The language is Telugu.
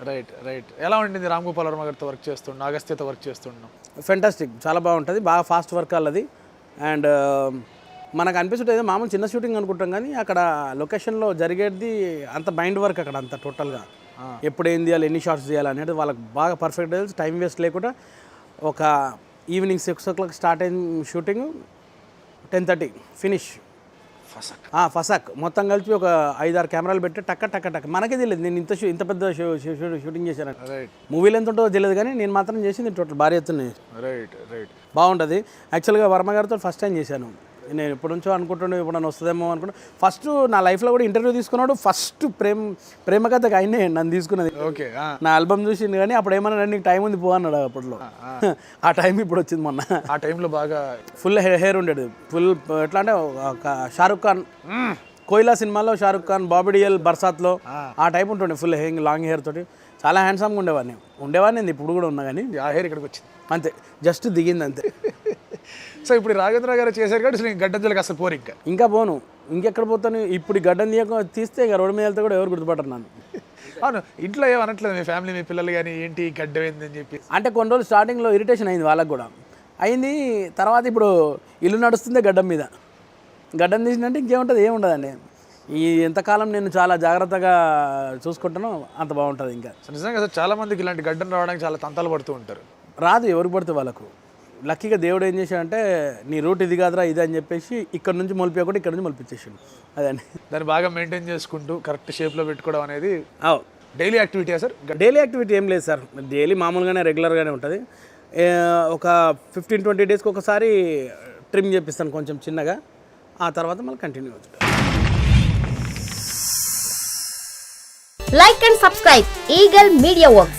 Right right. ఎలా ఉంటుంది రామ్ గోపాల్ వర్మ గారితో వర్క్ చేస్తుండ, అగస్త్యతో వర్క్ చేస్తున్నాం? ఫెంటాస్టిక్, చాలా బాగుంటుంది, బాగా ఫాస్ట్ వర్క్ అల్లది. అండ్ మనకు అనిపిస్తుంటుంది మామూలు చిన్న షూటింగ్ అనుకుంటాం, కానీ అక్కడ లొకేషన్లో జరిగేది అంత మైండ్ వర్క్ అక్కడ అంత టోటల్గా ఎప్పుడు ఏం చేయాలి, ఎన్ని షార్ట్స్ చేయాలి అనేది వాళ్ళకి బాగా పర్ఫెక్ట్ తెలుసు. టైం వేస్ట్ లేకుండా ఒక ఈవినింగ్ 6 o'clock స్టార్ట్ అయిన షూటింగ్ 10:30 ఫినిష్. ఫసాక్ మొత్తం కలిపి ఒక 5-6 కెమెరాలు పెట్టి టక్క టక్క టక్క. మనకే తెలియదు నేను ఇంత పెద్ద షూటింగ్ చేశాను. మూవీలో ఎంత ఉంటుందో తెలియదు, కానీ నేను మాత్రం చేసింది టోటల్ భారీ ఎత్తున్నాయి. రైట్ రైట్, బాగుంటుంది. యాక్చువల్గా వర్మ గారితో ఫస్ట్ టైం చేశాను. నేను ఎప్పటి నుంచో అనుకుంటుండే ఎప్పుడన్నా వస్తుందేమో అనుకుంటా. ఫస్ట్ నా లైఫ్లో కూడా ఇంటర్వ్యూ తీసుకున్నాడు. ఫస్ట్ ప్రేమ కథకు ఆయనే నన్ను తీసుకున్నది. ఓకే, నా ఆల్బమ్ చూసింది, కానీ అప్పుడు ఏమన్నా నీకు టైం ఉంది పో అన్నాడు అప్పట్లో. ఆ టైం ఇప్పుడు వచ్చింది మొన్న. ఆ టైంలో బాగా ఫుల్ హెయిర్ ఉండేది, ఫుల్ ఎట్లా అంటే ఒక షారుఖ్ ఖాన్ కోయిలా సినిమాలో షారుఖ్ ఖాన్, బాబీ డియోల్ బర్సాత్లో ఆ టైప్ ఉంటుండే, ఫుల్ లాంగ్ హెయిర్ తోటి. చాలా హ్యాండ్సమ్గా ఉండేవాడిని ఇప్పుడు కూడా ఉన్నా, కానీ ఆ హెయిర్ ఇక్కడికి వచ్చింది అంతే, జస్ట్ దిగింది అంతే. సో ఇప్పుడు రాఘవేంద్ర గారు చేశారు కాబట్టి అసలు గడ్డ జోలికి అసలు పోరు ఇంకా పోను. ఇంకెక్కడ పోతాను ఇప్పుడు? గడ్డం తీస్తే ఇక రోడ్డు మీద వెళ్తే కూడా ఎవరు గుర్తుపట్టరు నన్ను. అవును, ఇంట్లో ఏమనట్లేదు మీ ఫ్యామిలీ, మీ పిల్లలు కానీ ఏంటి గడ్డం ఏందని చెప్పి? అంటే కొన్ని రోజులు స్టార్టింగ్లో ఇరిటేషన్ అయింది, వాళ్ళకు కూడా అయింది. తర్వాత ఇప్పుడు ఇల్లు నడుస్తుంది గడ్డం మీద. గడ్డం తీసినట్టు ఇంకేముంటుంది, ఏముండదండి. ఈ ఎంతకాలం నేను చాలా జాగ్రత్తగా చూసుకుంటానో అంత బాగుంటుంది. ఇంకా నిజంగా అసలు చాలా మందికి ఇలాంటి గడ్డం రావడానికి చాలా తంతాలు పడుతూ ఉంటారు. రాదు ఎవరికి పడితే వాళ్ళకు. లక్కీగా దేవుడు ఏం చేశాడంటే నీ రూట్ ఇది కాదురా ఇది అని చెప్పేసి ఇక్కడ నుంచి మొలిపోయకుండా ఇక్కడ నుంచి మొలిపించేసాడు. అదండి, దాన్ని బాగా మెయింటైన్ చేసుకుంటూ కరెక్ట్ షేప్లో పెట్టుకోవడం అనేది daily activity sir? Daily activity ఏం లేదు సార్, డైలీ మామూలుగానే రెగ్యులర్గానే ఉంటుంది. ఒక 15-20 డేస్కి ఒకసారి ట్రిమ్ చేపిస్తాను కొంచెం చిన్నగా, ఆ తర్వాత మళ్ళీ కంటిన్యూ అవుతుంది. Like and subscribe Eagle Media Works.